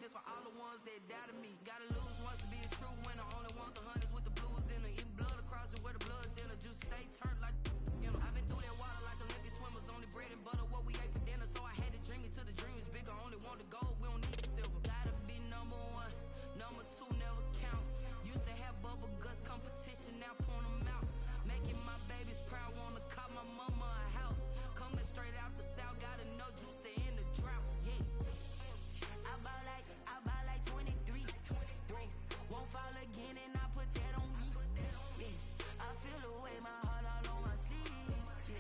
this for all the ones that doubted me. Gotta lose once to be a true winner. Only want the hundreds with the blues in it. Even blood across it where the blood thinner. Juice stay turned like, you know. I've been through that water like Olympic swimmers. Only bread and butter what we ate for dinner. So I had to dream it till the dream is bigger. Only want the gold, we don't need the silver. Gotta be number one, number two never count. Used to have bubble guts competition, now point them out. Making my babies proud, wanna call my mama a house. Coming straight out the south, gotta know juice to end the drought. Yeah. I buy like 23. Won't fall again and I put that on me. Yeah. I feel the way, my heart all on my sleeve. Yeah.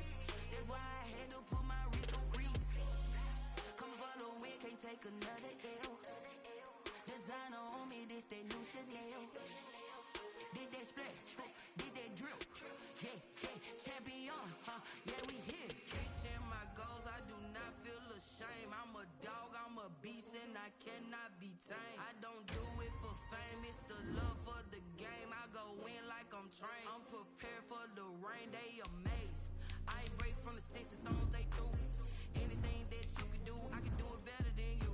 That's why I had to put my wrist on freeze. Coming for the win, can't take another L. Designer on me, this that new Chanel. Did that splash, did that drill. Yeah, champion, yeah, we here. Reaching my goals, I do not feel ashamed. I'm a dog, I'm a beast, and I cannot be tamed. I don't do it for fame, it's the love for the game. I go in like I'm trained. I'm prepared for the rain, they amazed. I ain't break from the sticks and stones they threw. Anything that you can do, I can do it better than you.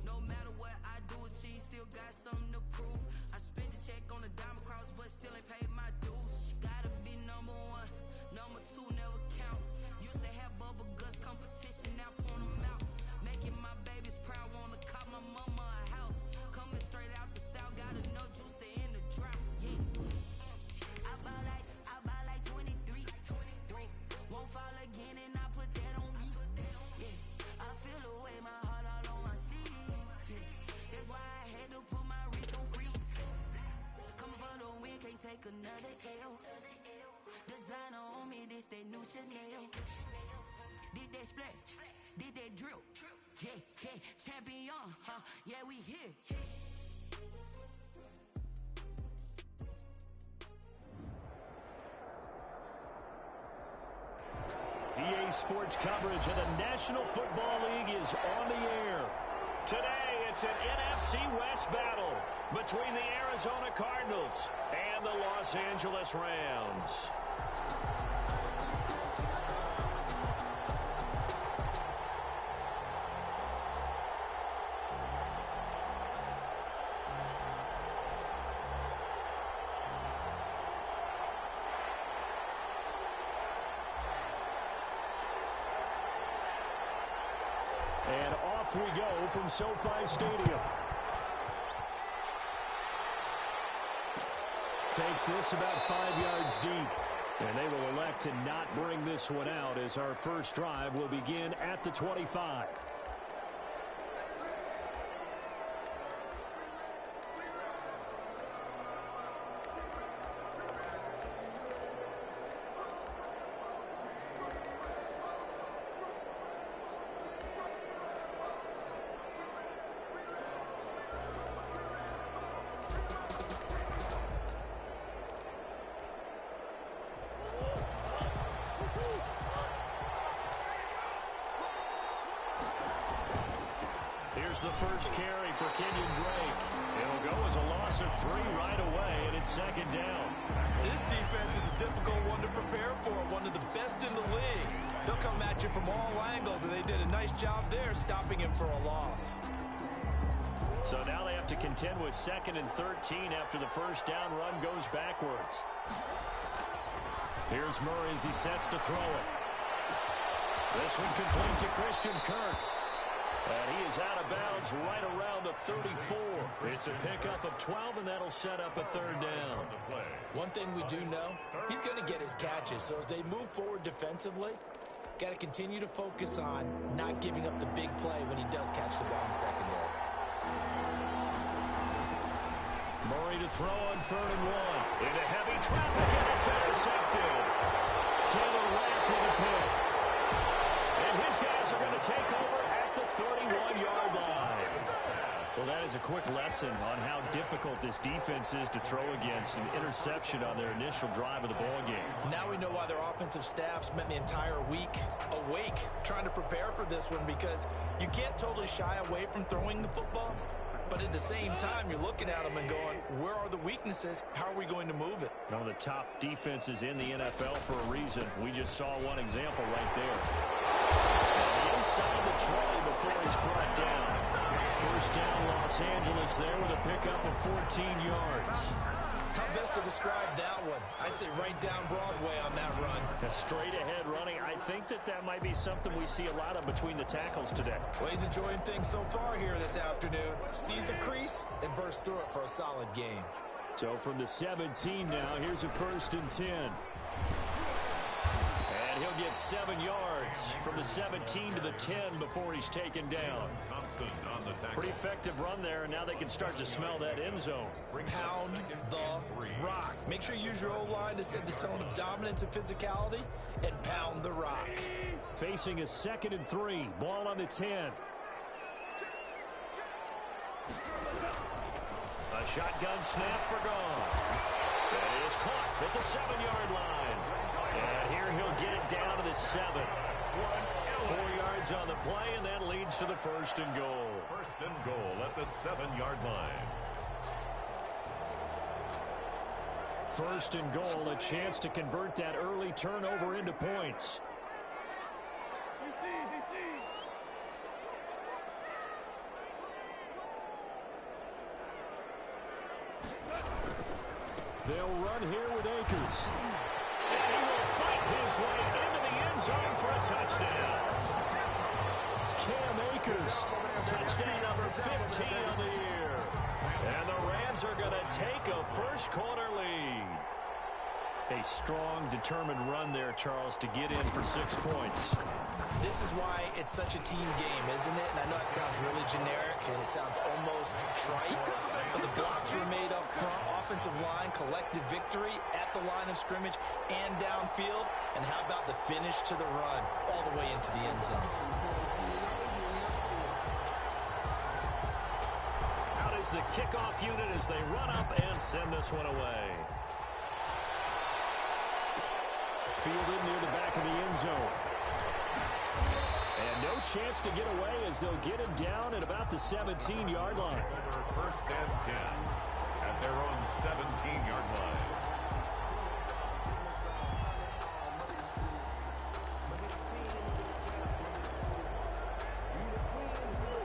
No matter what I do, achieve, still got something to prove. I spent the check on the diamond cross, but still ain't paid my dues. Gotta be number one, number two never count. Used to have bubble guts competition, now point them out. Making my babies proud, wanna call my mama a house. Coming straight out the south, gotta know juice to end the drought. Yeah. I buy like 23. Won't fall again and I put that on me. Yeah. I feel the way, my heart all on my sleeve. Yeah. That's why I had to put my wrist on freeze. Coming for the win, can't take another L. Designer on me, this that new Chanel. Did that splash, did that drill. Yeah, champion, yeah, we here. EA Sports coverage of the National Football League is on the air. Today, it's an NFC West battle between the Arizona Cardinals and the Los Angeles Rams. And off we go from SoFi Stadium. Takes this about 5 yards deep. And they will elect to not bring this one out as our first drive will begin at the 25. Here's the first carry for Kenyon Drake. It'll go as a loss of 3 right away, and it's second down. This defense is a difficult one to prepare for, one of the best in the league. They'll come at you from all angles, and they did a nice job there stopping him for a loss. So now they have to contend with 2nd and 13 after the first down run goes backwards. Here's Murray as he sets to throw it. This one complete to Christian Kirk. And he is out of bounds right around the 34. It's a pickup of 12, and that'll set up a 3rd down. One thing we do know, he's going to get his catches. So as they move forward defensively, got to continue to focus on not giving up the big play when he does catch the ball in the secondary. Murray to throw on 3rd and 1. Into heavy traffic, and it's intercepted. Taylor Rapp with a pick. And his guys are going to take over at the 31-yard line. Well, that is a quick lesson on how difficult this defense is to throw against an interception on their initial drive of the ballgame. Now we know why their offensive staff spent the entire week awake trying to prepare for this one, because you can't totally shy away from throwing the football. But at the same time, you're looking at them and going, where are the weaknesses? How are we going to move it? One of the top defenses in the NFL for a reason. We just saw one example right there. And inside the trolley before he's brought down. First down, loss Los Angeles there with a pickup of 14 yards. How best to describe that one? I'd say right down Broadway on that run. A straight-ahead running. I think that might be something we see a lot of between the tackles today. Well, he's enjoying things so far here this afternoon. Sees a crease and bursts through it for a solid game. So from the 17 now, here's a 1st and 10. And he'll get 7 yards from the 17 to the 10 before he's taken down. Thompson on the tackle. Pretty effective run there, and now they can start to smell that end zone. Pound the rock. Make sure you use your O-line to set the tone of dominance and physicality, and pound the rock. Facing a 2nd and 3. Ball on the 10. A shotgun snap for gone. And it is caught at the 7-yard line. And here he'll get it down to the 7. 4 yards on the play, and that leads to the 1st and goal. 1st and goal at the 7-yard line. 1st and goal, a chance to convert that early turnover into points. They'll run here with Akers. And he will fight his way into the end zone for a touchdown. Cam Akers, touchdown number 15 on the year. And the Rams are going to take a first-quarter lead. A strong, determined run there, Charles, to get in for 6 points. This is why it's such a team game, isn't it? And I know it sounds really generic and it sounds almost trite, but the blocks were made up front, offensive line, collective victory at the line of scrimmage and downfield. And how about the finish to the run all the way into the end zone? Out is the kickoff unit as they run up and send this one away. Fielded near the back of the end zone. And no chance to get away as they'll get him down at about the 17-yard line. 1st and 10 at their own 17-yard line.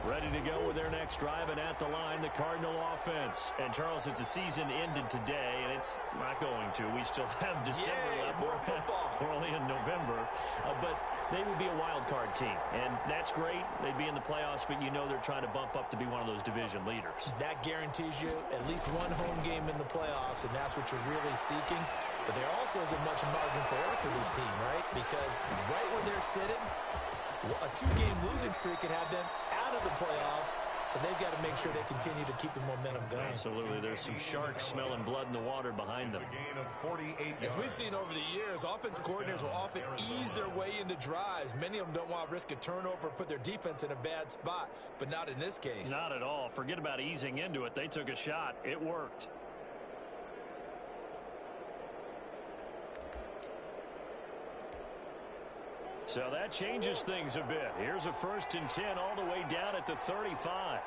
Ready to go with their next drive, and at the line, the Cardinal offense. And, Charles, if the season ended today, and it's not going to, we still have December left. More football. We're only in November. But they would be a wild card team, and that's great. They'd be in the playoffs, but you know they're trying to bump up to be one of those division leaders. That guarantees you at least one home game in the playoffs, and that's what you're really seeking. But there also isn't much margin for error for this team, right? Because right where they're sitting, a 2-game losing streak could have them out of the playoffs, so they've got to make sure they continue to keep the momentum going. Absolutely. There's some sharks smelling blood in the water behind them. A gain of 48 yards. As we've seen over the years, offensive coordinators will often ease their way into drives. Many of them don't want to risk a turnover or put their defense in a bad spot, but not in this case. Not at all. Forget about easing into it. They took a shot. It worked. So that changes things a bit. Here's a 1st and 10 all the way down at the 35.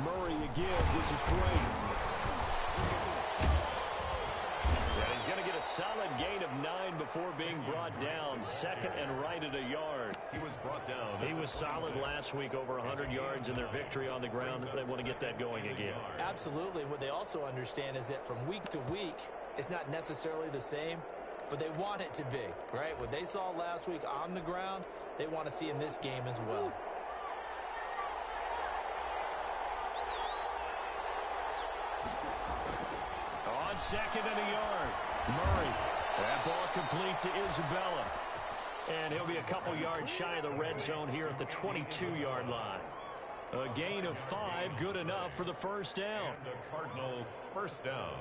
Murray again. This is Drake. And he's going to get a solid gain of 9 before being brought down. 2nd and right at a yard. He was brought down. He was solid last week, over 100 yards in their victory on the ground. They want to get that going again. Absolutely. What they also understand is that from week to week, it's not necessarily the same, but they want it to be, right? What they saw last week on the ground, they want to see in this game as well. On 2nd and a yard, Murray. That ball complete to Isabella. And he'll be a couple yards shy of the red zone here at the 22-yard line. A gain of 5, good enough for the 1st down. And the Cardinal 1st down.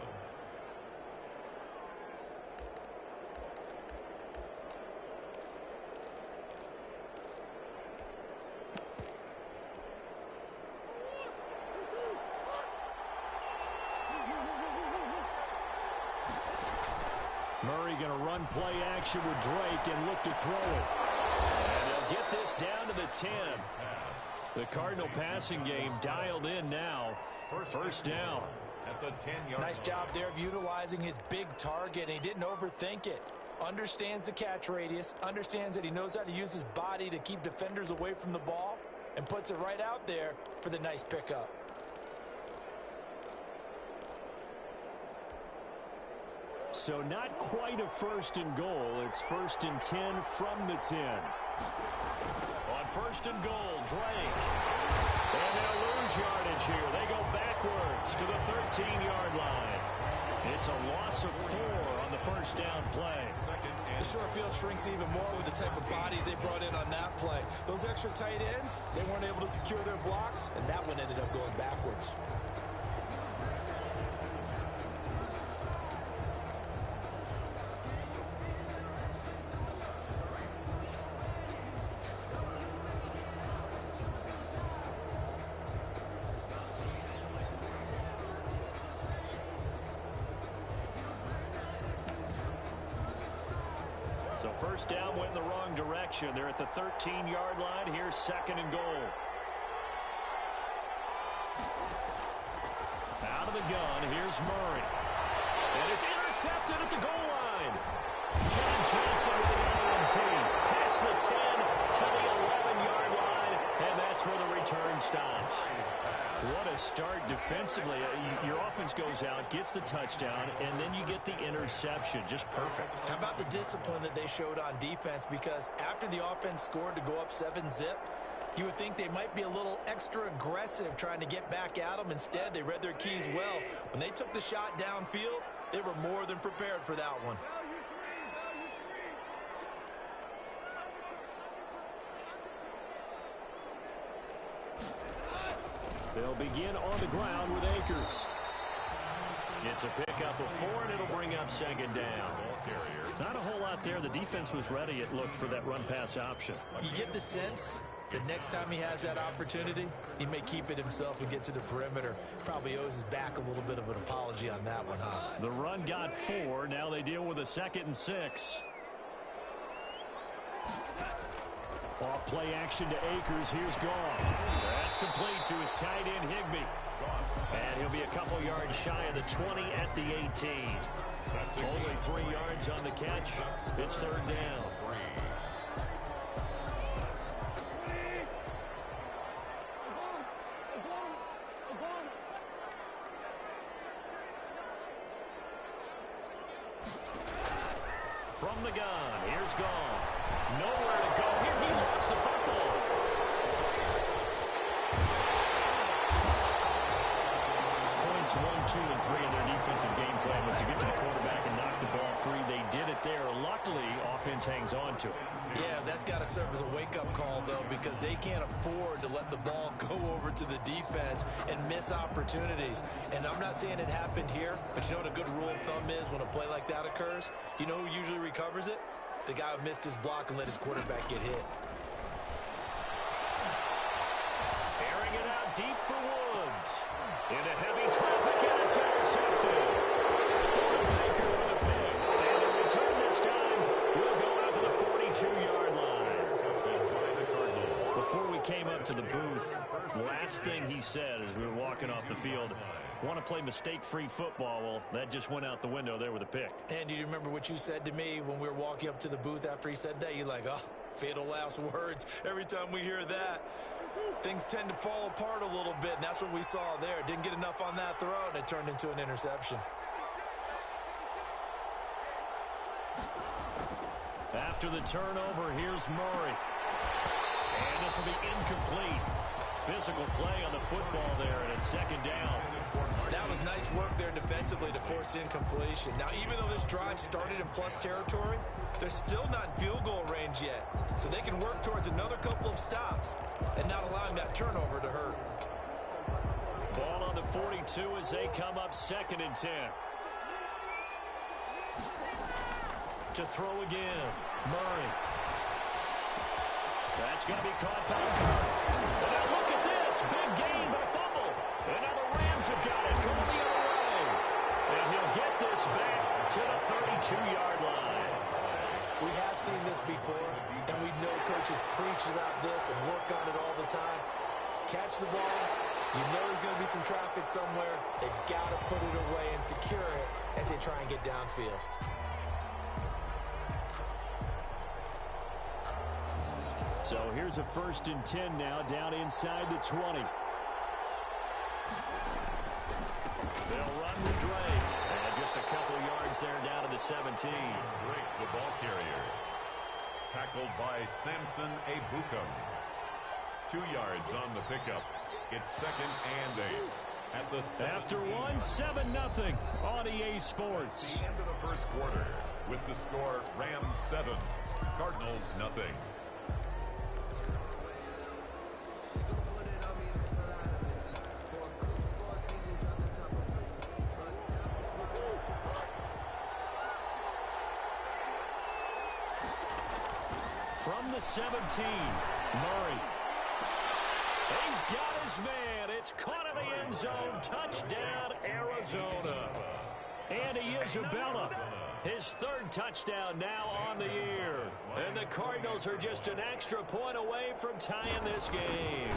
Murray going to run play action with Drake and look to throw it. And they'll get this down to the 10. The Cardinal passing game dialed in now. 1st down. At the 10-yard Nice job there of utilizing his big target, and he didn't overthink it. Understands the catch radius, understands that he knows how to use his body to keep defenders away from the ball, and puts it right out there for the nice pickup. So not quite a 1st and goal. It's 1st and 10 from the 10. On 1st and goal, Drake. And they'll lose yardage here. They go backwards to the 13-yard line. It's a loss of 4 on the 1st down play. The short field shrinks even more with the type of bodies they brought in on that play. Those extra tight ends, they weren't able to secure their blocks, and that one ended up going backwards. So 1st down went in the wrong direction. They're at the 13-yard line. Here's 2nd and goal. Out of the gun, here's Murray. And it's intercepted at the goal line. John Johnson with an INT. Past the 10 to the 11-yard line, and that's where the return stops. What a start defensively. Your offense goes out, gets the touchdown, and then you get the interception. Just perfect. How about the discipline that they showed on defense? Because after the offense scored to go up 7-zip, you would think they might be a little extra aggressive trying to get back at them. Instead, they read their keys well. When they took the shot downfield, they were more than prepared for that one. They'll begin on the ground with Akers. It's a pickup of 4, and it'll bring up 2nd down. Not a whole lot there. The defense was ready, it looked, for that run-pass option. You get the sense that next time he has that opportunity, he may keep it himself and get to the perimeter. Probably owes his back a little bit of an apology on that one, huh? The run got 4. Now they deal with a 2nd and 6. Off play action to Akers. Here's Goff. That's complete to his tight end, Higbee. And he'll be a couple yards shy of the 20 at the 18. Only 3 yards on the catch. It's 3rd down. From the gun, here's Goff. Nowhere to go here. He lost the football. Points 1, 2, and 3 in their defensive game plan was to get to the quarterback and knock the ball free. They did it there. Luckily, offense hangs on to it. Yeah, that's got to serve as a wake-up call, though, because they can't afford to let the ball go over to the defense and miss opportunities. And I'm not saying it happened here, but you know what a good rule of thumb is when a play like that occurs? You know who usually recovers it? The guy who missed his block and let his quarterback get hit. Airing it out deep for Woods. Into heavy traffic, and it's intercepted. Baker with a pick. And the return this time will go out to the 42-yard line. Before we came up to the booth, last thing he said as we were walking off the field, want to play mistake-free football. Well, that just went out the window there with a pick. And do you remember what you said to me when we were walking up to the booth after he said that? You're like, oh, fatal last words. Every time we hear that, things tend to fall apart a little bit, and that's what we saw there. Didn't get enough on that throw, and it turned into an interception. After the turnover, here's Murray. And this will be incomplete. Physical play on the football there, and it's 2nd down. That was nice work there defensively to force incompletion. Now, even though this drive started in plus territory, they're still not in field goal range yet. So they can work towards another couple of stops and not allowing that turnover to hurt. Ball on the 42 as they come up 2nd and 10. To throw again, Murray. That's going to be caught by and now look at this. Big gain, but a fumble. And now the Rams have got it going the other way. And he'll get this back to the 32-yard line. We have seen this before, and we know coaches preach about this and work on it all the time. Catch the ball. You know there's going to be some traffic somewhere. They've got to put it away and secure it as they try and get downfield. So So here's a 1st and 10 now, down inside the 20. They'll run with Drake. And just a couple yards there down to the 17. Drake, the ball carrier. Tackled by Samson Ebukam. 2 yards on the pickup. It's 2nd and 8. At the after 1, 7-0 on EA Sports. The end of the first quarter with the score Rams 7, Cardinals nothing. From the 17, Murray. He's got his man. It's caught in the end zone. Touchdown, Arizona. Andy Isabella, his 3rd touchdown now on the year. And the Cardinals are just an extra point away from tying this game.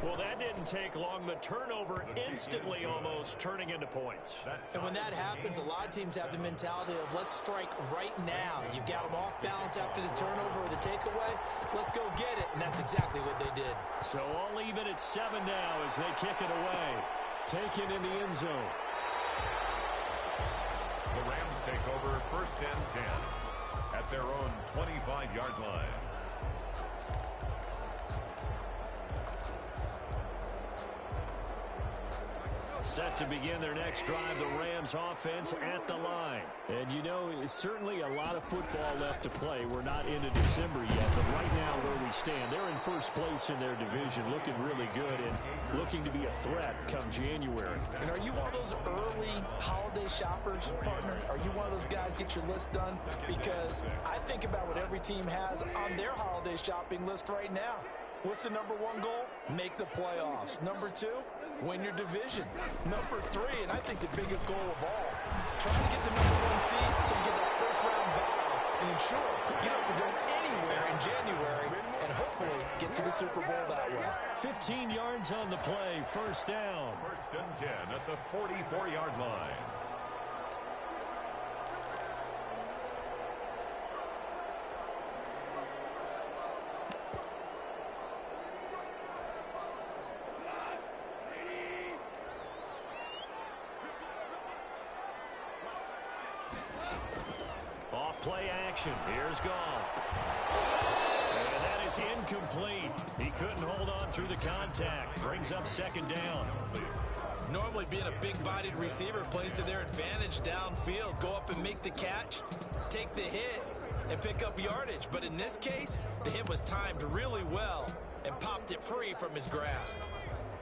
Well, that didn't take long. The turnover instantly almost turning into points. And when that happens, a lot of teams have the mentality of let's strike right now. You've got them off balance after the turnover or the takeaway. Let's go get it. And that's exactly what they did. So all even at 7 now as they kick it away. Taken in the end zone. The Rams take over 1st and 10 at their own 25-yard line. Set to begin their next drive, the Rams offense at the line. And you know, it's certainly a lot of football left to play. We're not into December yet, but right now where we stand, they're in 1st place in their division, looking really good and looking to be a threat come January. And are you one of those early holiday shoppers, partner? Are you one of those guys get your list done? Because I think about what every team has on their holiday shopping list right now. What's the number 1 goal? Make the playoffs. Number 2, win your division. Number 3, and I think the biggest goal of all, trying to get the number 1 seed so you get that 1st-round bye and ensure you don't have to go anywhere in January and hopefully get to the Super Bowl that way. 15 yards on the play, 1st down. 1st and 10 at the 44-yard line. Play action. Here's Goff. And that is incomplete. He couldn't hold on through the contact. Brings up 2nd down. Normally being a big-bodied receiver plays to their advantage downfield. Go up and make the catch, take the hit, and pick up yardage. But in this case, the hit was timed really well and popped it free from his grasp.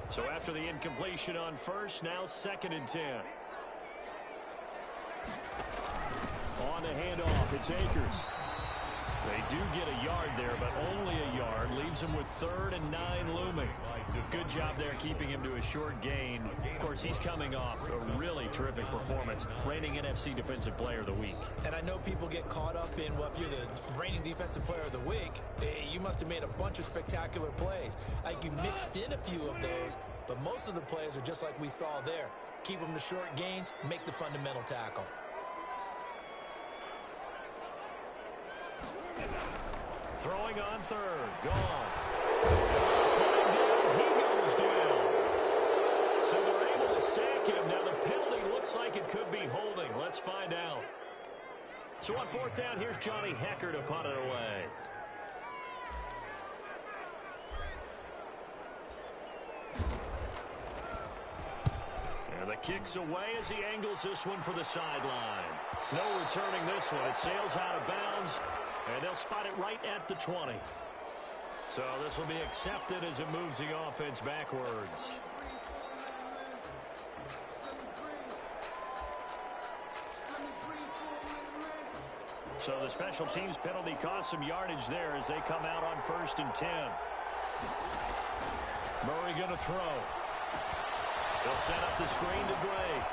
So after the incompletion on 1st, now 2nd and 10. On the handoff, it's Akers. They do get a yard there, but only a yard. Leaves him with 3rd and 9 looming. Good job there keeping him to a short gain. Of course, he's coming off a really terrific performance. Reigning NFC Defensive Player of the Week. And I know people get caught up in, well, if you're the reigning Defensive Player of the Week, you must have made a bunch of spectacular plays. Like you mixed in a few of those, but most of the plays are just like we saw there. Keep them to short gains, make the fundamental tackle. Throwing on 3rd. Gone. Flying down. He goes down. So they're able to sack him. Now the penalty looks like it could be holding. Let's find out. So on 4th down, here's Johnny Hecker to punt it away. And the kick's away as he angles this one for the sideline. No returning this one. It sails out of bounds. And they'll spot it right at the 20. So this will be accepted as it moves the offense backwards. So the special teams penalty cost some yardage there as they come out on 1st and 10. Murray going to throw. They'll set up the screen to Drake.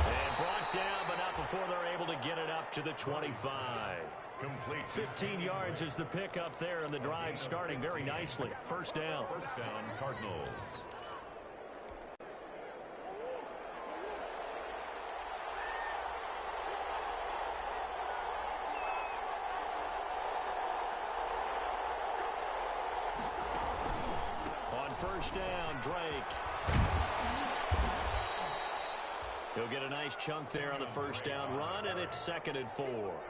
And brought down, but not before they're able to get it up to the 25. Complete. 15 yards is the pickup there, and the drive starting very nicely. 1st down. 1st down, Cardinals. first down. Drake. He'll get a nice chunk there on the first down run, and it's 2nd and 4.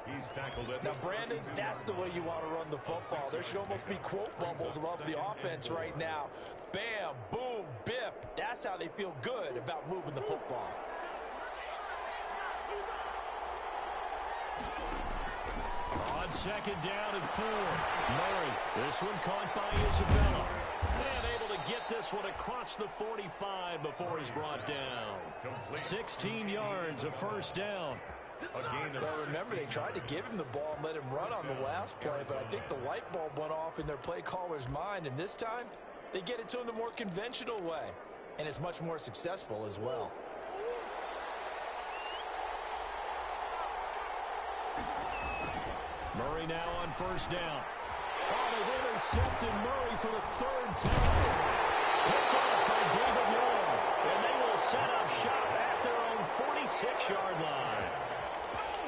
He's tackled it. Now, Brandon, that's the way you want to run the football. There should almost be quote bubbles above the offense right now. Bam, boom, biff. That's how they feel good about moving the football. On 2nd down and 4. Murray, this one caught by Isabella. And able to get this one across the 45 before he's brought down. 16 yards, a first down. Well, remember, they tried to give him the ball and let him run on the last play, but I think the light bulb went off in their play caller's mind, and this time they get it to him the more conventional way, and it's much more successful as well. Murray now on first down. Oh, they've intercepted Murray for the 3rd time. Picked off by David Moore. And they will set up shop at their own 46-yard line.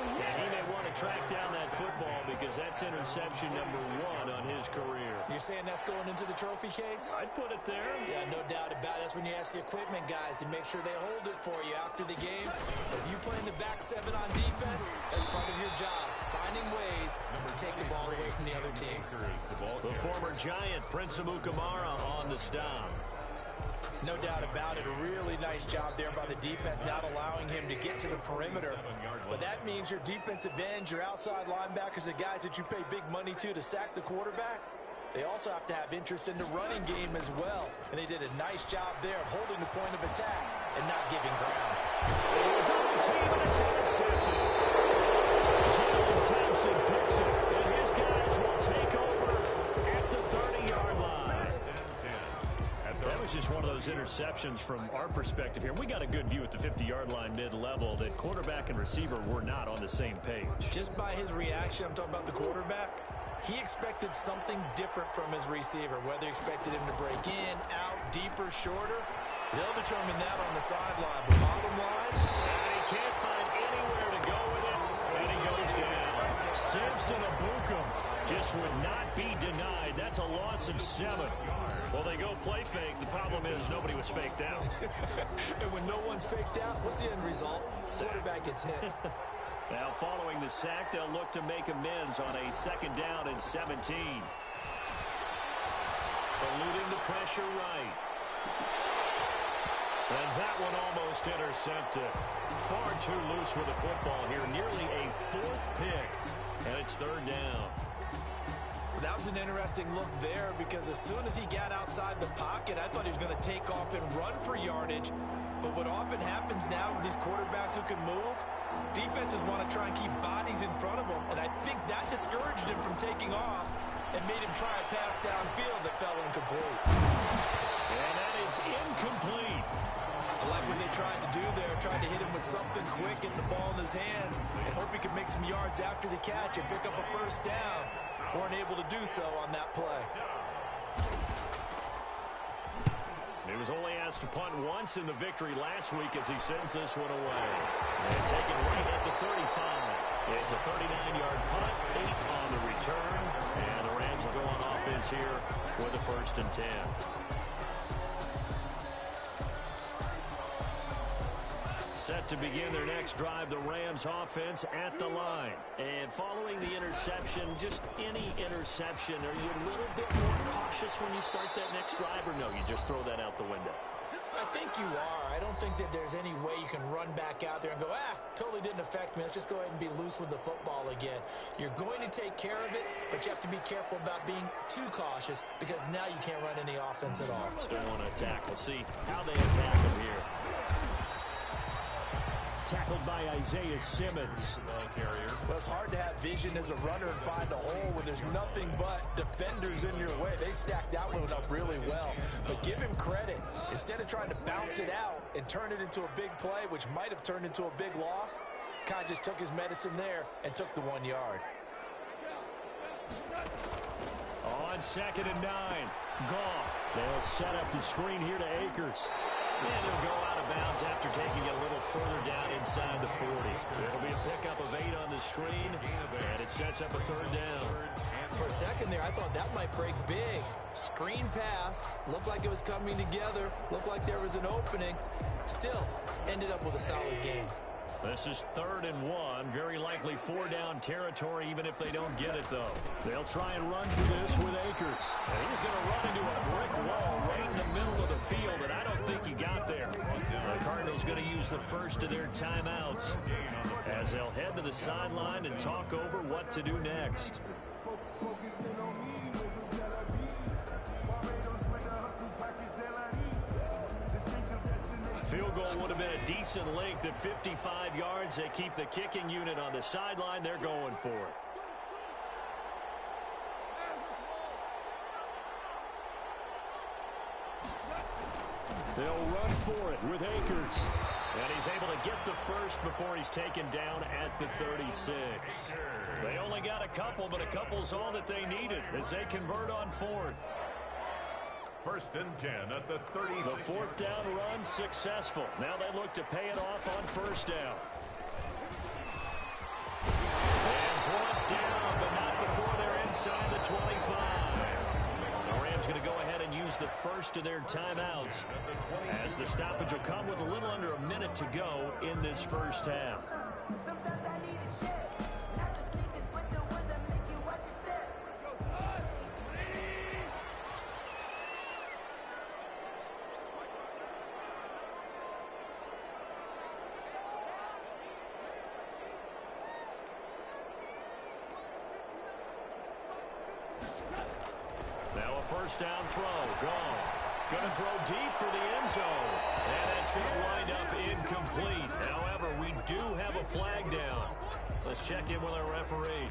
And he may want to track down that football because that's interception number 1 on his career. You're saying that's going into the trophy case? I'd put it there. Yeah, no doubt about it. That's when you ask the equipment guys to make sure they hold it for you after the game. If you play in the back 7 on defense, that's part of your job, finding ways to take the ball away from the other team. The former Giant, Prince Amukamara, on the stop. No doubt about it. A really nice job there by the defense, not allowing him to get to the perimeter. But that means your defensive ends, your outside linebackers, the guys that you pay big money to sack the quarterback, they also have to have interest in the running game as well. And they did a nice job there of holding the point of attack and not giving ground. Double team, and it's intercepted. Jalen Thompson picks it, and his guys will take over at the 30-yard line. That was just one of those interceptions from our perspective here. We got a good view at the 50-yard line mid-level that quarterback and receiver were not on the same page. Just by his reaction, I'm talking about the quarterback, he expected something different from his receiver, whether he expected him to break in, out, deeper, shorter. They'll determine that on the sideline. But bottom line, and he can't find anywhere to go with it, and he goes down. Samson Abukum just would not be denied. That's a loss of 7. Well, they go play fake. The problem is nobody was faked out. And when no one's faked out, what's the end result? Quarterback gets hit. Now, following the sack, they'll look to make amends on a 2nd down and 17. Eluding the pressure right. And that one almost intercepted. Far too loose with the football here. Nearly a 4th pick. And it's 3rd down. That was an interesting look there because as soon as he got outside the pocket, I thought he was going to take off and run for yardage. But what often happens now with these quarterbacks who can move, defenses want to try and keep bodies in front of them. And I think that discouraged him from taking off and made him try a pass downfield that fell incomplete. And that is incomplete. I like what they tried to do there, tried to hit him with something quick, get the ball in his hands, and hope he could make some yards after the catch and pick up a first down. Weren't able to do so on that play. He was only asked to punt once in the victory last week as he sends this one away. And taken right at the 35. It's a 39-yard punt, 8 on the return. And the Rams will go on offense here with a 1st and 10. Set to begin their next drive, the Rams offense at the line. And following the interception, just any interception, are you a little bit more cautious when you start that next drive, or no, you just throw that out the window? I think you are. I don't think that there's any way you can run back out there and go, totally didn't affect me. Let's just go ahead and be loose with the football again. You're going to take care of it, but you have to be careful about being too cautious because now you can't run any offense at all. Still want to attack. We'll see how they attack him here. Tackled by Isaiah Simmons. Well, it's hard to have vision as a runner and find a hole when there's nothing but defenders in your way. They stacked that one up really well. But give him credit. Instead of trying to bounce it out and turn it into a big play, which might have turned into a big loss, kind of just took his medicine there and took the 1 yard. On 2nd and 9, Goff. They'll set up the screen here to Akers. And he'll go out of bounds after taking it a little further down inside the 40. It'll be a pickup of 8 on the screen, and it sets up a 3rd down. For a second there, I thought that might break big. Screen pass. Looked like it was coming together. Looked like there was an opening. Still, ended up with a solid game. This is 3rd and 1. Very likely 4-down territory, even if they don't get it, though. They'll try and run for this with Akers. And he's going to run into a brick wall right in the middle of the field, and I don't think he got there. The Cardinals going to use the first of their timeouts as they'll head to the sideline and talk over what to do next. Field goal would have been a decent length at 55 yards. They keep the kicking unit on the sideline. They're going for it. They'll run for it with Akers. And he's able to get the first before he's taken down at the 36. They only got a couple, but a couple's all that they needed as they convert on 4th. 1st and 10 at the 36. The 4th down run successful. Now they look to pay it off on 1st down. And brought down, but not before they're inside the 25. The Rams going to go ahead and use the first of their timeouts as the stoppage will come with a little under a minute to go in this first half. Now a first down throw. Gone. Going to throw deep for the end zone. And that's going to wind up incomplete. However, we do have a flag down. Let's check in with our referee.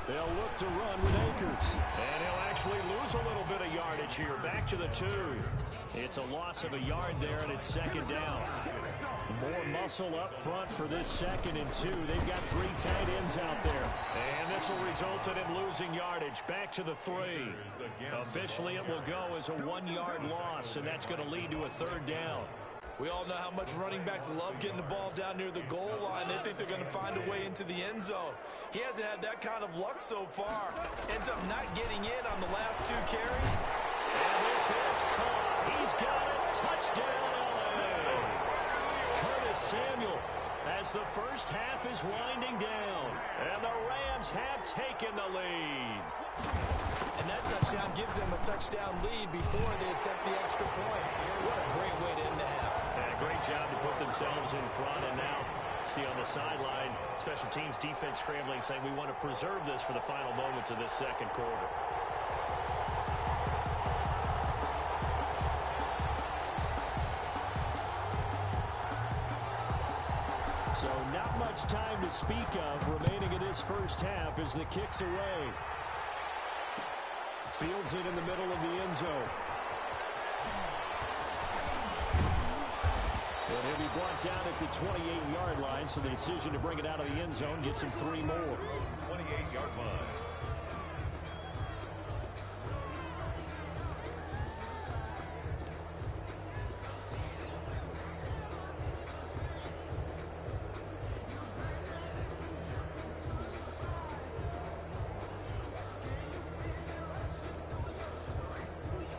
They'll look to run with Akers. And he'll actually lose a little bit of yardage here. Back to the 2. It's a loss of a yard there, and it's 2nd down. More muscle up front for this 2nd and 2. They've got 3 tight ends out there. And this will result in him losing yardage. Back to the 3. Officially, it will go as a 1-yard loss, and that's going to lead to a 3rd down. We all know how much running backs love getting the ball down near the goal line. They think they're going to find a way into the end zone. He hasn't had that kind of luck so far. Ends up not getting in on the last 2 carries. And this is caught. He's got it. Touchdown, LA. Curtis Samuel as the first half is winding down. And the Rams have taken the lead. And that touchdown gives them a touchdown lead before they attempt the extra point. What a great way to end the half. And a great job to put themselves in front. And now, see on the sideline, special teams defense scrambling, saying we want to preserve this for the final moments of this 2nd quarter. So not much time to speak of remaining in this first half as the kick's away. Fields it in the middle of the end zone. And he'll be brought down at the 28-yard line, so the decision to bring it out of the end zone gets him 3 more. 28-yard line.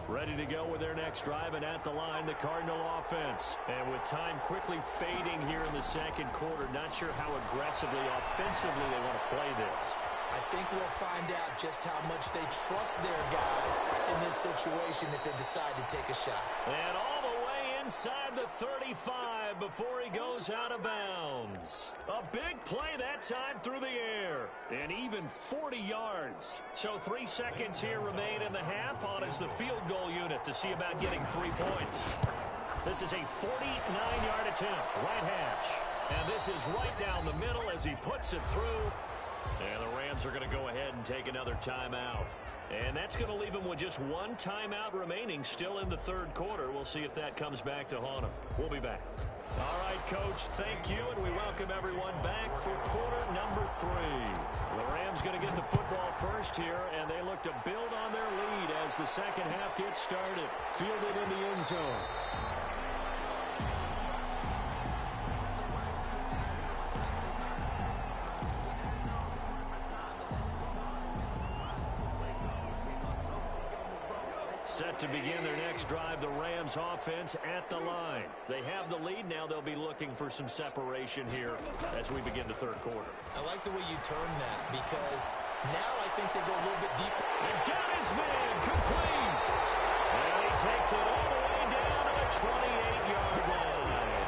Ready to go with their next drive, and at the line, the Cardinal offense. And with time quickly fading here in the 2nd quarter, not sure how aggressively, offensively they want to play this. I think we'll find out just how much they trust their guys in this situation if they decide to take a shot. And all the way inside the 35 before he goes out of bounds. A big play that time through the air. And even 40 yards. So 3 seconds here remain in the half on as the field goal unit to see about getting 3 points. This is a 49-yard attempt, right hash. And this is right down the middle as he puts it through. And the Rams are going to go ahead and take another timeout. And that's going to leave them with just 1 timeout remaining still in the 3rd quarter. We'll see if that comes back to haunt them. We'll be back. All right, Coach, thank you, and we welcome everyone back for quarter number 3. The Rams going to get the football first here, and they look to build on their lead as the second half gets started. Fielded in the end zone. Set to begin their next drive, the Rams offense at the line. They have the lead. Now they'll be looking for some separation here as we begin the third quarter. I like the way you turn that because now I think they go a little bit deeper. And got his man complete. And he takes it all the way down to the 28-yard line.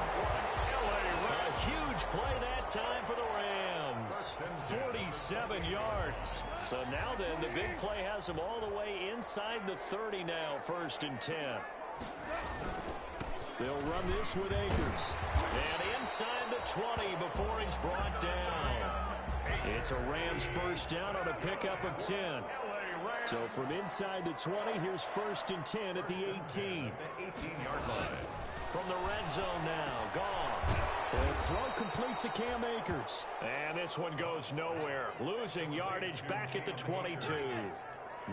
A huge play that time for the Rams. 47 yards. So now then, the big play has them all the way inside the 30 now, 1st and 10. They'll run this with Akers. And inside the 20 before he's brought down. It's a Rams first down on a pickup of 10. So from inside the 20, here's 1st and 10 at the 18. The 18-yard line. From the red zone now, gone. The throw complete to Cam Akers. And this one goes nowhere. Losing yardage back at the 22.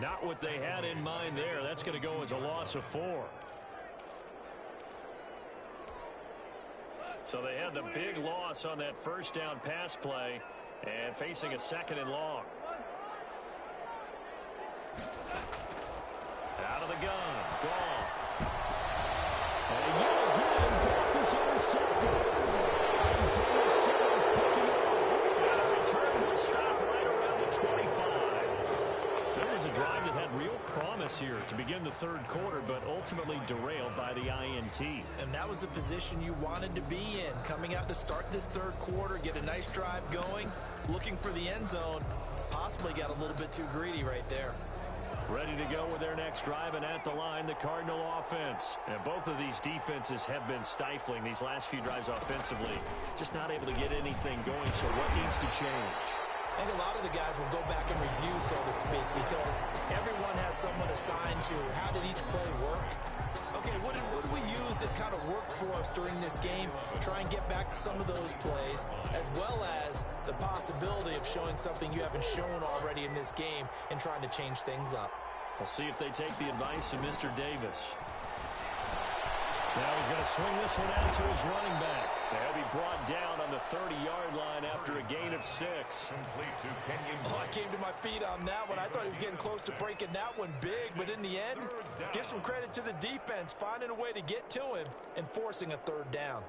Not what they had in mind there. That's going to go as a loss of 4. So they had the big loss on that first down pass play and facing a 2nd and long. Out of the gun, Goff. And yet again, Goff is intercepted. Isaiah Simmons picking it up. And a return will stop right around the 25. So it was a drive that had real promise here to begin the third quarter, but ultimately derailed by the INT. And that was the position you wanted to be in. Coming out to start this third quarter, get a nice drive going, looking for the end zone. Possibly got a little bit too greedy right there. Ready to go with their next drive, and at the line, the Cardinal offense. And both of these defenses have been stifling these last few drives offensively. Just not able to get anything going, so what needs to change? I think a lot of the guys will go back and review, so to speak, because everyone has someone assigned to how did each play work. Okay, what did we use that kind of worked for us during this game? Try and get back to some of those plays, as well as the possibility of showing something you haven't shown already in this game and trying to change things up. We'll see if they take the advice of Mr. Davis. Now he's going to swing this one out to his running back. They'll be brought down on the 30-yard line after a gain of 6. Complete to Kenyon. Oh, I came to my feet on that one. I thought he was getting close to breaking that one big, but in the end, give some credit to the defense, finding a way to get to him and forcing a third down.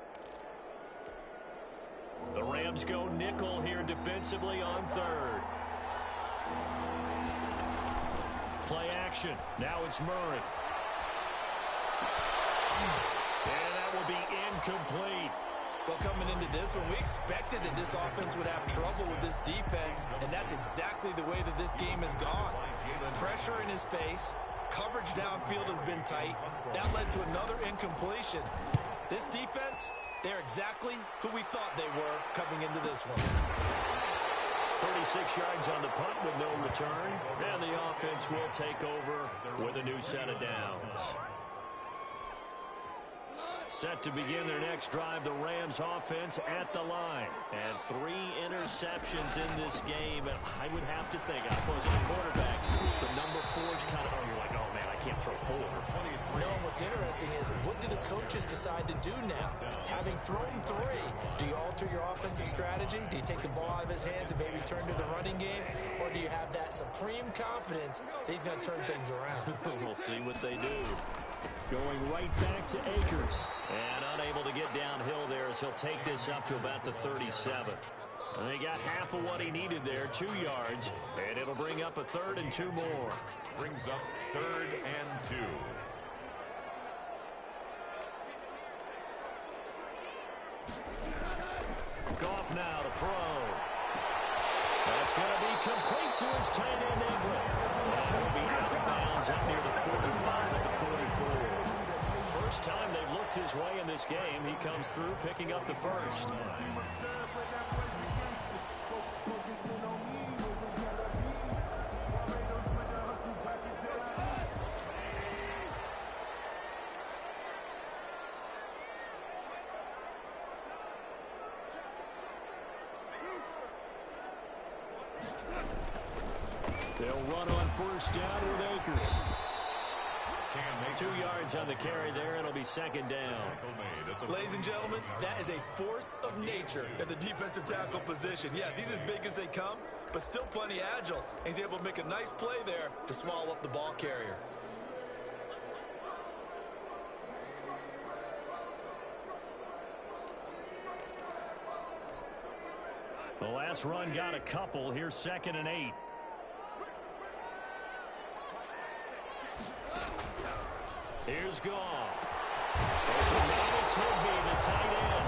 The Rams go nickel here defensively on 3rd. Play action. Now it's Murray. And that will be incomplete. Well, coming into this one, we expected that this offense would have trouble with this defense, and that's exactly the way that this game has gone. Pressure in his face, coverage downfield has been tight. That led to another incompletion. This defense, they're exactly who we thought they were coming into this one. 36 yards on the punt with no return, and the offense will take over with a new set of downs. Set to begin their next drive, the Rams offense at the line. And 3 interceptions in this game. And I would have to think, I suppose, as a quarterback, the number 4 is kind of, you're like, oh, man, I can't throw 4. No, what's interesting is, what do the coaches decide to do now? Having thrown 3, do you alter your offensive strategy? Do you take the ball out of his hands and maybe turn to the running game? Or do you have that supreme confidence that he's going to turn things around? We'll see what they do. Going right back to Akers. And unable to get downhill there as he'll take this up to about the 37. And they got half of what he needed there, 2 yards. And it'll bring up a 3rd and 2 more. Brings up 3rd and 2. Goff now to throw. That's going to be complete to his tight end Everett. And he'll be out of bounds up near the 45 at the 44. First time they've looked his way in this game. He comes through picking up the first. They'll run on first down with Akers. 2 yards on the carry there. It'll be second down. Ladies and gentlemen, that is a force of nature at the defensive tackle position. Yes, he's as big as they come, but still plenty agile. He's able to make a nice play there to swallow up the ball carrier. The last run got a couple. Here's 2nd and 8. Here's Goff. Davis Higby, the tight end.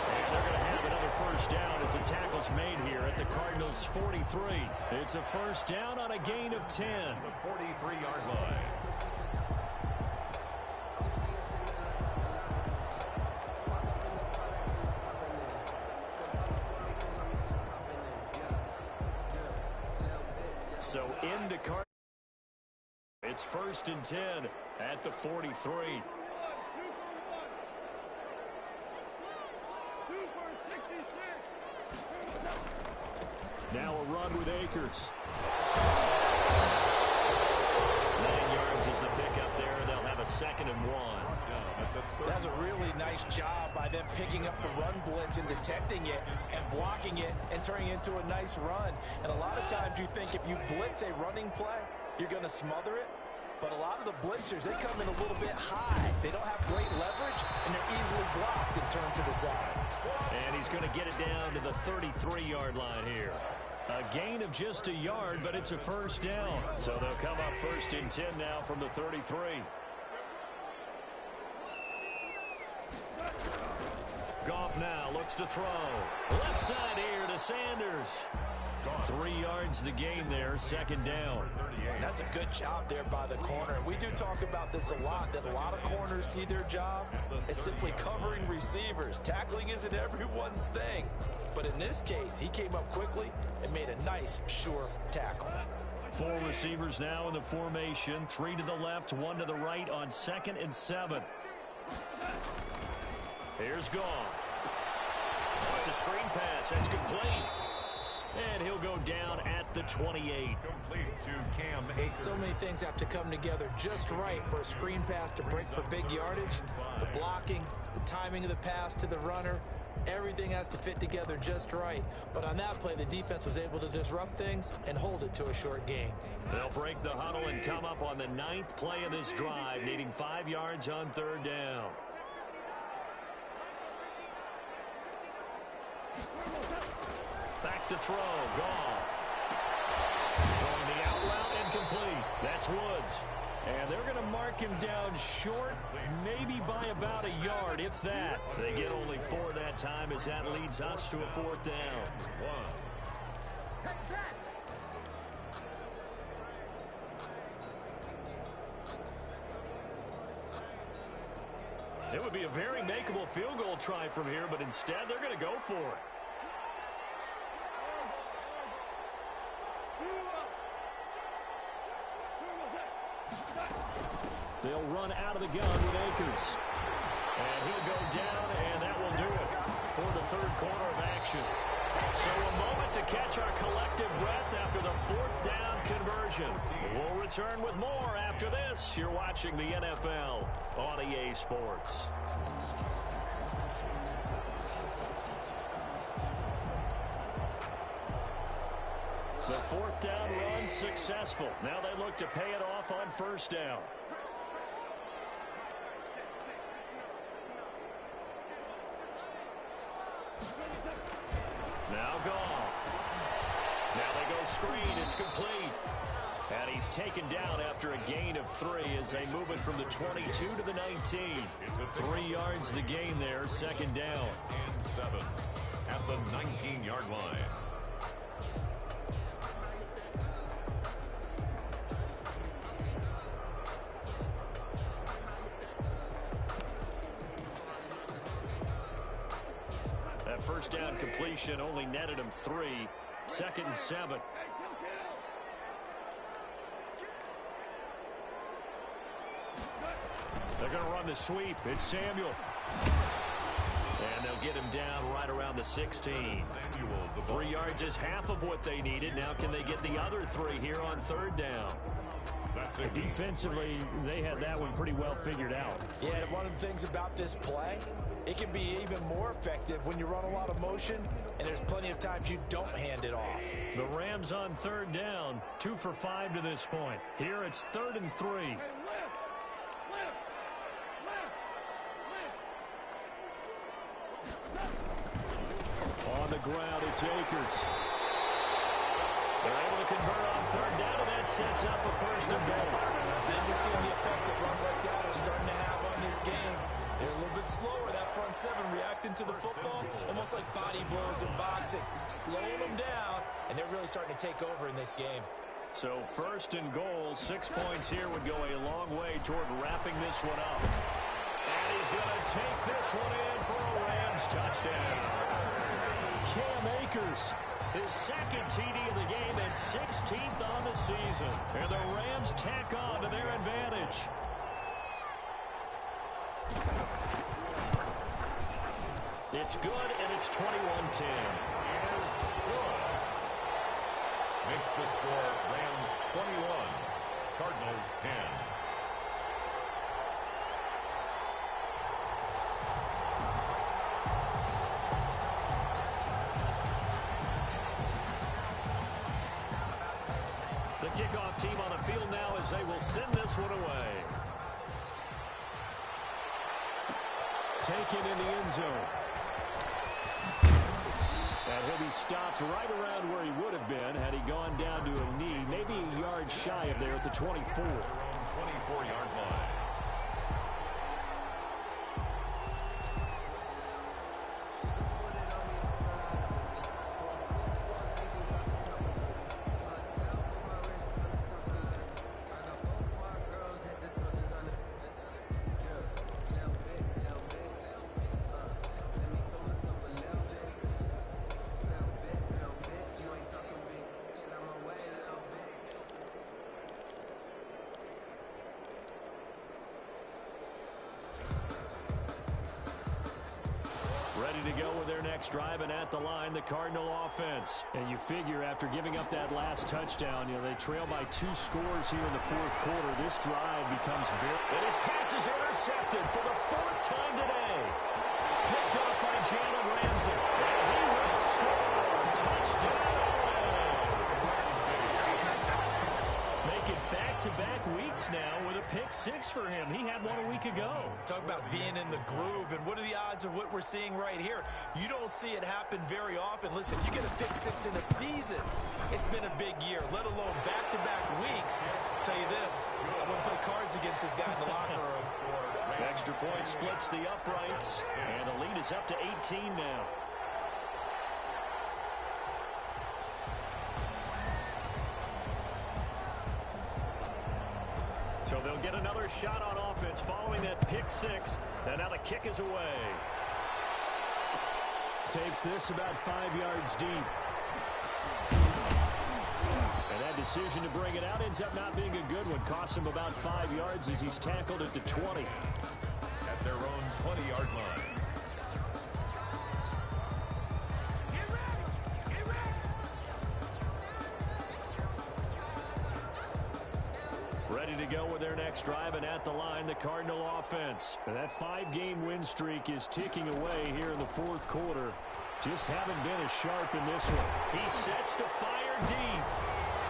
And they're going to have another first down as the tackle's made here at the Cardinals' 43. It's a first down on a gain of 10. The 43-yard line. So into Cardinals. It's 1st and 10 at the 43. Now a run with Akers. 9 yards is the pickup there. They'll have a 2nd and 1. That's a really nice job by them picking up the run blitz and detecting it and blocking it and turning it into a nice run. And a lot of times you think if you blitz a running play, you're going to smother it. But a lot of the blitzers, they come in a little bit high. They don't have great leverage, and they're easily blocked and turned to the side. And he's going to get it down to the 33-yard line here. A gain of just a yard, but it's a first down. So they'll come up 1st and 10 now from the 33. Goff now looks to throw. Left side here to Sanders. 3 yards the gain there, 2nd down. That's a good job there by the corner. We do talk about this a lot, that a lot of corners see their job as simply covering receivers. Tackling isn't everyone's thing. But in this case, he came up quickly and made a nice, sure tackle. 4 receivers now in the formation. 3 to the left, 1 to the right on 2nd and 7. Here's Goff. It's a screen pass. That's complete. And he'll go down at the 28. Complete to Cam Akers. So many things have to come together just right for a screen pass to break for big yardage. The blocking, the timing of the pass to the runner, everything has to fit together just right. But on that play, the defense was able to disrupt things and hold it to a short gain. They'll break the huddle and come up on the 9th play of this drive, needing 5 yards on 3rd down. Back to throw. Goff. Throwing the out route incomplete. That's Woods. And they're going to mark him down short, maybe by about a yard, if that. They get only 4 that time as that leads us to a 4th down. It would be a very makeable field goal try from here, but instead they're going to go for it. They'll run out of the gun with Akers. And he'll go down, and that will do it for the 3rd quarter of action. So a moment to catch our collective breath after the 4th down conversion. We'll return with more after this. You're watching the NFL on EA Sports. The 4th down run successful. Now they look to pay it off on 1st down. Now Goff. Now they go screen. It's complete. And he's taken down after a gain of 3 as they move it from the 22 to the 19. 3 yards the gain there, 2nd down. And 7 at the 19-yard line. That first down completion only netted him 3. 2nd and 7. They're going to run the sweep. It's Samuel. And they'll get him down right around the 16. 3 yards is half of what they needed. Now can they get the other 3 here on 3rd down? Defensively, they had that one pretty well figured out. Yeah, and one of the things about this play, it can be even more effective when you run a lot of motion, and there's plenty of times you don't hand it off. The Rams on 3rd down, 2 for 5 to this point. Here it's 3rd and 3. On the ground, it's Akers. They're able to convert on 3rd down, and that sets up a 1st and goal. And we're seeing the effect that runs like that are starting to have on this game. They're a little bit slower, that front 7, reacting to the football, almost like body blows in boxing, slowing them down, and they're really starting to take over in this game. So 1st and goal, 6 points here would go a long way toward wrapping this one up. And he's going to take this one in for a Rams touchdown. Cam Akers, his 2nd TD of the game and 16th on the season. And the Rams tack on to their advantage. It's good, and it's 21-10. Makes the score Rams 21, Cardinals 10. The kickoff team on the field now as they will send this one away. Taken in the end zone. And he'll be stopped right around where he would have been had he gone down to a knee, maybe a yard shy of there at the 24. 24-yard line. Ready to go with their next drive, and at the line, the Cardinal offense. And you figure after giving up that last touchdown, they trail by 2 scores here in the 4th quarter. This drive becomes very... And his pass is intercepted for the 4th time today. Picked up by Jalen Ramsey. And he will score. Touchdown. Make it back-to-back weeks now with a pick 6 for him. He had one a week ago. Talk about being in the groove, and what are the odds of what we're seeing right here? You don't see it happen very often. Listen, you get a pick 6 in a season, it's been a big year, let alone back-to-back weeks. I'll tell you this, I wouldn't play cards against this guy in the locker room. Extra point splits the uprights, and the lead is up to 18 now. So they'll get another shot on offense following that pick 6. And now the kick is away. Takes this about 5 yards deep. And that decision to bring it out ends up not being a good one. Costs him about 5 yards as he's tackled at the 20. At their own 20-yard line. Ready to go with their next drive, and at the line, the Cardinal offense. And that 5-game win streak is ticking away here in the 4th quarter. Just haven't been as sharp in this one. He sets to fire deep.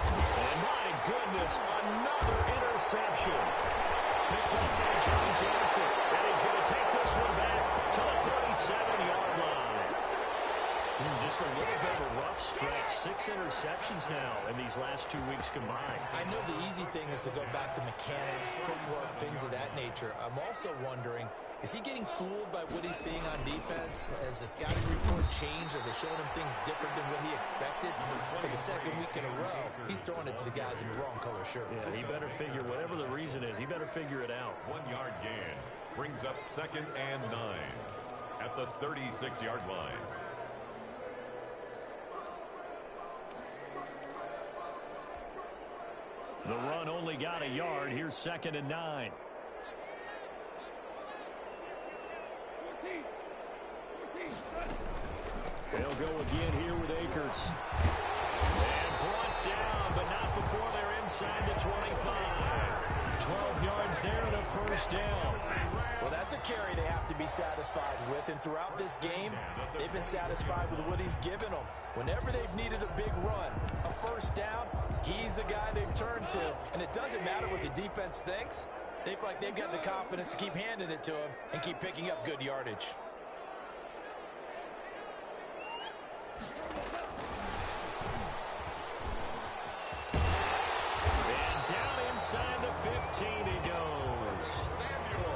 And my goodness, another interception. Picked up by John Johnson. And he's going to take this one back to the 37-yard line. Just a little bit of a rough stretch. 6 interceptions now in these last 2 weeks combined. I know the easy thing is to go back to mechanics, footwork, things of that nature. I'm also wondering, is he getting fooled by what he's seeing on defense? Has the scouting report changed? Are they showing him things different than what he expected? For the 2nd week in a row, he's throwing it to the guys in the wrong color shirts. Yeah, he better figure, whatever the reason is, he better figure it out. 1-yard gain brings up 2nd and 9 at the 36-yard line. The run only got a yard. Here's 2nd and 9. They'll go again here with Akers. And brought down, but not before they're inside the 25. 12 yards there and a first down. Well, that's a carry they have to be satisfied with. And throughout this game, they've been satisfied with what he's given them. Whenever they've needed a big run, a first down, he's the guy they've turned to. And it doesn't matter what the defense thinks. They feel like they've got the confidence to keep handing it to him and keep picking up good yardage. And down inside the 15 he goes.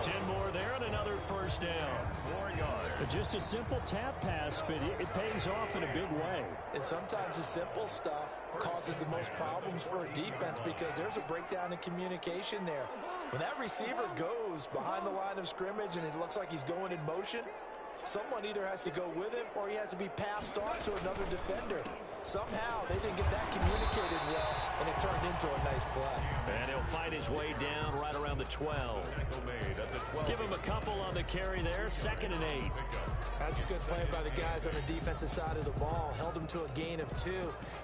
10 more there and another first down. 4 yards. Just a simple tap pass, but it pays off in a big way. And sometimes the simple stuff causes the most problems for a defense because there's a breakdown in communication there. When that receiver goes behind the line of scrimmage and it looks like he's going in motion, someone either has to go with him or he has to be passed on to another defender. Somehow they didn't get that communicated well, and it turned into a nice play. And he'll fight his way down right around the 12. Give him a couple on the carry there, 2nd and 8. That's a good play by the guys on the defensive side of the ball. Held him to a gain of 2,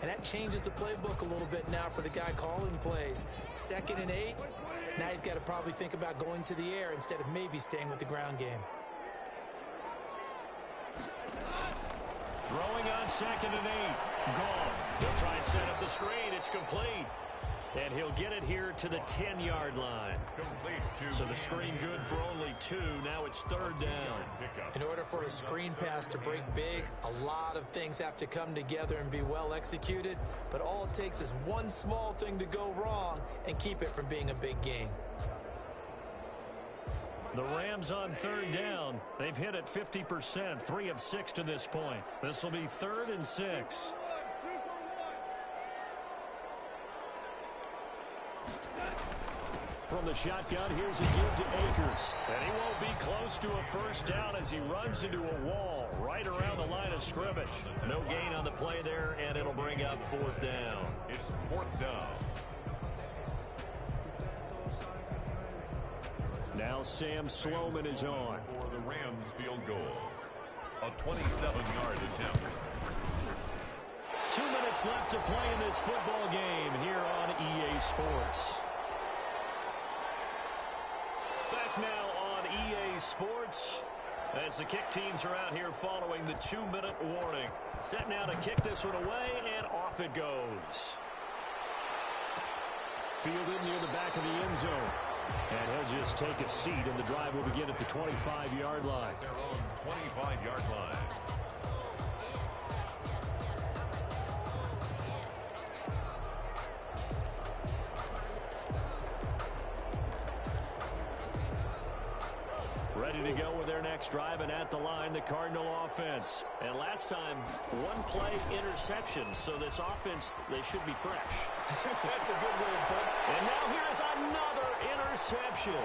and that changes the playbook a little bit now for the guy calling plays. 2nd and 8, now he's got to probably think about going to the air instead of maybe staying with the ground game. Throwing on 2nd and 8. Goff. He'll try and set up the screen. It's complete. And he'll get it here to the 10-yard line. So the screen good for only 2. Now it's 3rd down. In order for a screen pass to break big, a lot of things have to come together and be well executed. But all it takes is one small thing to go wrong and keep it from being a big gain. The Rams on 3rd down. They've hit it 50%, 3 of 6 to this point. This will be 3rd and 6. From the shotgun, here's a give to Akers. And he won't be close to a first down as he runs into a wall right around the line of scrimmage. No gain on the play there, and it'll bring up 4th down. It's 4th down. Now Sam Sloman is on. For the Rams field goal. A 27-yard attempt. 2 minutes left to play in this football game here on EA Sports. Back now on EA Sports as the kick teams are out here following the 2-minute warning. Set now to kick this one away, and off it goes. Fielded near the back of the end zone. And he'll just take a seat, and the drive will begin at the 25-yard line. Their own 25-yard line. Ready to go with their next drive, and at the line, the Cardinal offense. And last time, 1-play interception, so this offense, they should be fresh. That's a good way of putting it. And now here is another interception.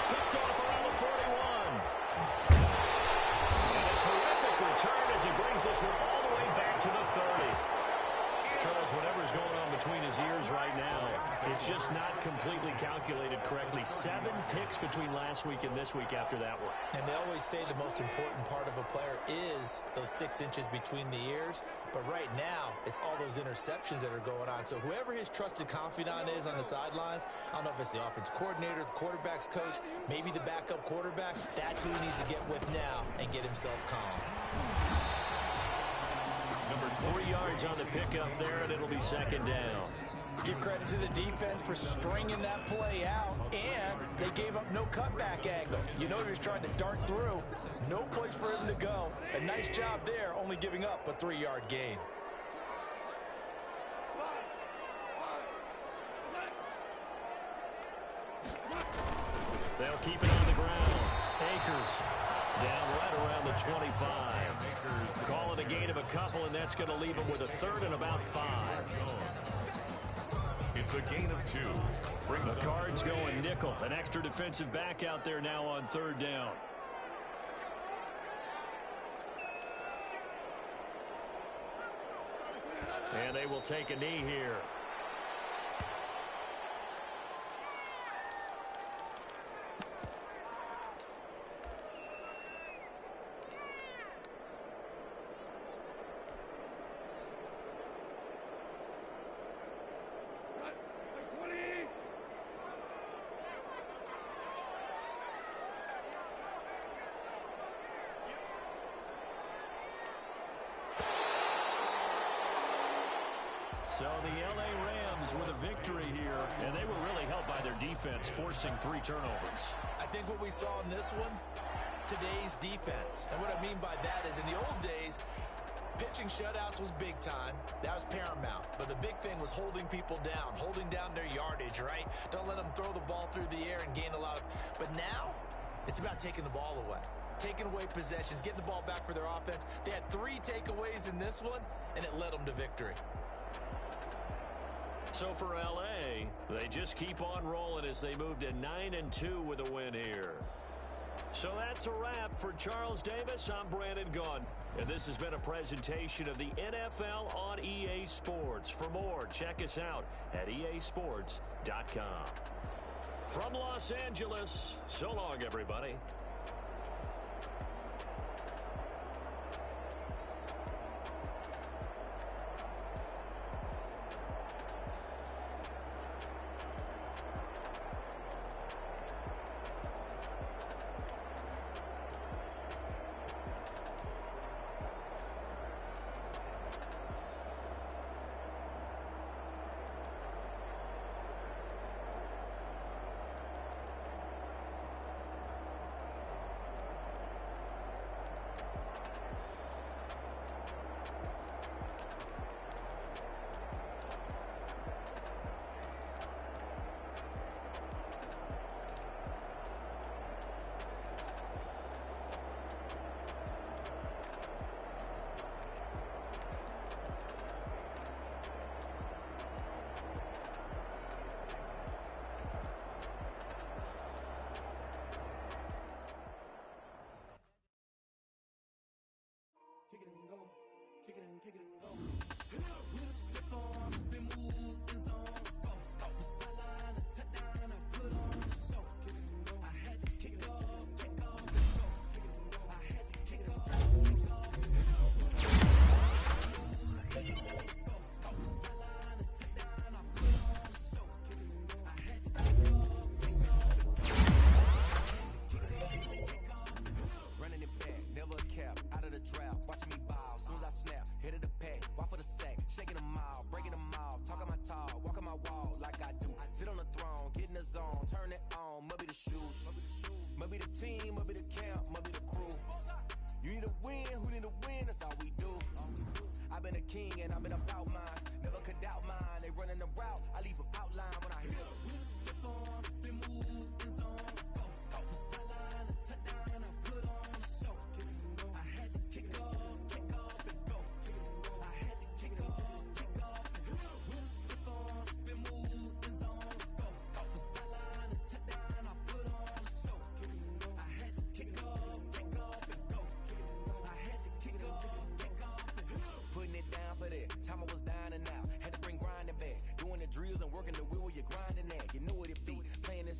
Picked off around the 41. And a terrific return as he brings this one all the way back to the 30. Charles, whatever's going on between his ears right now, it's just not completely calculated correctly. 7 picks between last week and this week after that one. And they always say the most important part of a player is those 6 inches between the ears. But right now, it's all those interceptions that are going on. So whoever his trusted confidant is on the sidelines, I don't know if it's the offense coordinator, the quarterback's coach, maybe the backup quarterback, that's who he needs to get with now and get himself calm. 3 yards on the pickup there, and it'll be 2nd down. Give credit to the defense for stringing that play out, and they gave up no cutback angle. You know he was trying to dart through. No place for him to go. A nice job there, only giving up a 3-yard gain. They'll keep it on the ground. Akers down right around the 25. Call it a gain of a couple, and that's going to leave him with a 3rd and about 5. It's a gain of 2. The Cards going nickel. An extra defensive back out there now on 3rd down. And they will take a knee here. So the L.A. Rams with a victory here, and they were really helped by their defense, forcing 3 turnovers. I think what we saw in this one, today's defense. And what I mean by that is in the old days, pitching shutouts was big time. That was paramount. But the big thing was holding people down, holding down their yardage, right? Don't let them throw the ball through the air and gain a lot of... But now, it's about taking the ball away. Taking away possessions, getting the ball back for their offense. They had 3 takeaways in this one, and it led them to victory. So for L.A., they just keep on rolling as they move to 9-2 with a win here. So that's a wrap for Charles Davis. I'm Brandon Gunn, and this has been a presentation of the NFL on EA Sports. For more, check us out at easports.com. From Los Angeles, so long, everybody.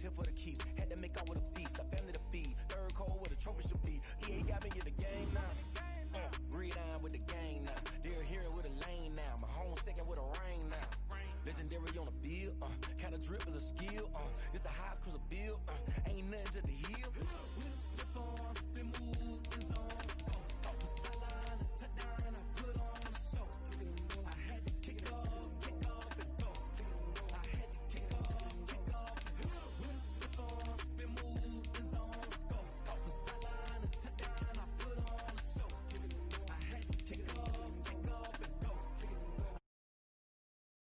Here for the keeps, had to make out with a feast. I family to feed, third cold with a trophy should be. EA got me in the game now. Read on with the gang now. They're here with a lane now. My home second with a rain now. Legendary on the field, kind of drip is a skill. It's the highest cruiser bill. Ain't nothing to the heel.